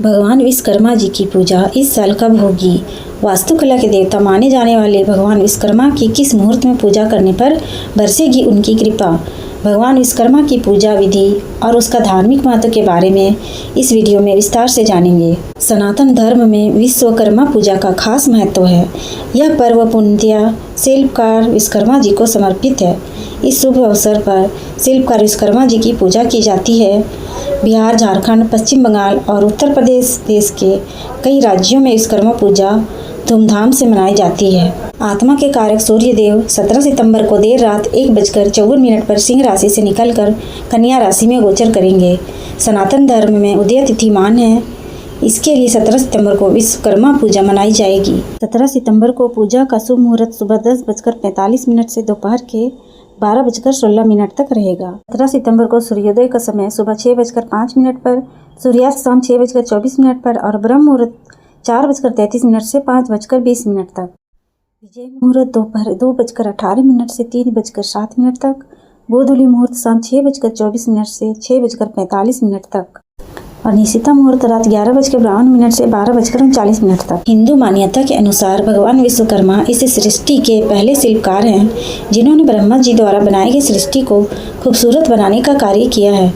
भगवान विश्वकर्मा जी की पूजा इस साल कब होगी? वास्तुकला के देवता माने जाने वाले भगवान विश्वकर्मा की किस मुहूर्त में पूजा करने पर बरसेगी उनकी कृपा? भगवान विश्वकर्मा की पूजा विधि और उसका धार्मिक महत्व के बारे में इस वीडियो में विस्तार से जानेंगे। सनातन धर्म में विश्वकर्मा पूजा का खास महत्व है। यह पर्व पूर्णतया शिल्पकार विश्वकर्मा जी को समर्पित है। इस शुभ अवसर पर शिल्पकार विश्वकर्मा जी की पूजा की जाती है। बिहार, झारखंड, पश्चिम बंगाल और उत्तर प्रदेश देश के कई राज्यों में विश्वकर्मा पूजा धूमधाम से मनाई जाती है। आत्मा के कारक सूर्य देव 17 सितंबर को देर रात 1:54 पर सिंह राशि से निकलकर कन्या राशि में गोचर करेंगे। सनातन धर्म में उदय तिथि मान है। इसके लिए 17 सितंबर को विश्वकर्मा पूजा मनाई जाएगी। 17 सितंबर को पूजा का शुभ मुहूर्त सुबह 10:45 से दोपहर के 12:16 तक रहेगा। 17 सितंबर को सूर्योदय का समय सुबह 6:05 पर, सूर्यास्त शाम 6:24 पर और ब्रह्म मुहूर्त 4:33 से 5:20 तक। विजय मुहूर्त दोपहर 2:18 से 3:07 तक। गोधूली मुहूर्त शाम 6:24 से 6:45 तक और निशिता मुहूर्त रात 11:52 से 12:39 तक। हिंदू मान्यता के अनुसार भगवान विश्वकर्मा इस सृष्टि के पहले शिल्पकार हैं, जिन्होंने ब्रह्मा जी द्वारा बनाई गई सृष्टि को खूबसूरत बनाने का कार्य किया है।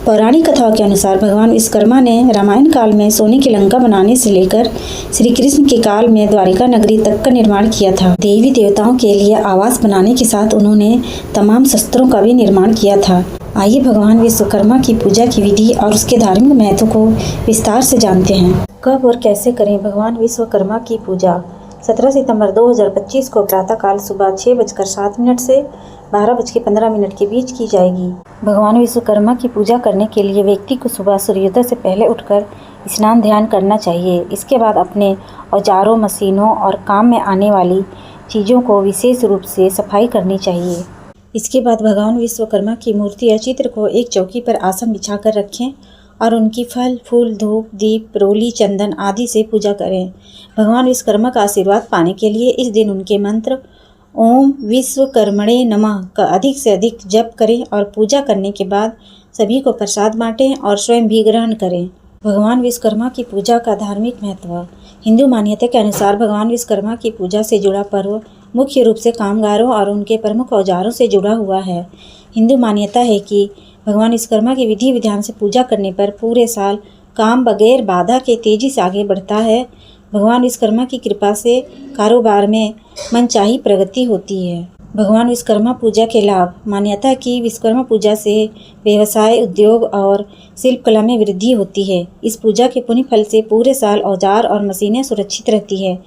पौराणिक कथाओं के अनुसार भगवान विश्वकर्मा ने रामायण काल में सोने की लंका बनाने से लेकर श्री कृष्ण के काल में द्वारिका नगरी तक का निर्माण किया था। देवी देवताओं के लिए आवास बनाने के साथ उन्होंने तमाम शस्त्रों का भी निर्माण किया था। आइए भगवान विश्वकर्मा की पूजा की विधि और उसके धार्मिक महत्व को विस्तार से जानते हैं। कब और कैसे करें भगवान विश्वकर्मा की पूजा? 17 सितंबर 2025 को प्रातःकाल सुबह 6:07 से 12:15 के बीच की जाएगी। भगवान विश्वकर्मा की पूजा करने के लिए व्यक्ति को सुबह सूर्योदय से पहले उठकर स्नान ध्यान करना चाहिए। इसके बाद अपने औजारों, मशीनों और काम में आने वाली चीज़ों को विशेष रूप से सफाई करनी चाहिए। इसके बाद भगवान विश्वकर्मा की मूर्ति या चित्र को एक चौकी पर आसन बिछाकर रखें और उनकी फल, फूल, धूप, दीप, रोली, चंदन आदि से पूजा करें। भगवान विश्वकर्मा का आशीर्वाद पाने के लिए इस दिन उनके मंत्र ओम विश्वकर्मणे नमः का अधिक से अधिक जप करें और पूजा करने के बाद सभी को प्रसाद बांटें और स्वयं भी ग्रहण करें। भगवान विश्वकर्मा की पूजा का धार्मिक महत्व। हिंदू मान्यता के अनुसार भगवान विश्वकर्मा की पूजा से जुड़ा पर्व मुख्य रूप से कामगारों और उनके प्रमुख औजारों से जुड़ा हुआ है। हिंदू मान्यता है कि भगवान विश्वकर्मा की विधि विधान से पूजा करने पर पूरे साल काम बगैर बाधा के तेजी से आगे बढ़ता है। भगवान विश्वकर्मा की कृपा से कारोबार में मनचाही प्रगति होती है। भगवान विश्वकर्मा पूजा के लाभ। मान्यता है कि विश्वकर्मा पूजा से व्यवसाय, उद्योग और शिल्पकला में वृद्धि होती है। इस पूजा के पुण्य फल से पूरे साल औजार और मशीनें सुरक्षित रहती है।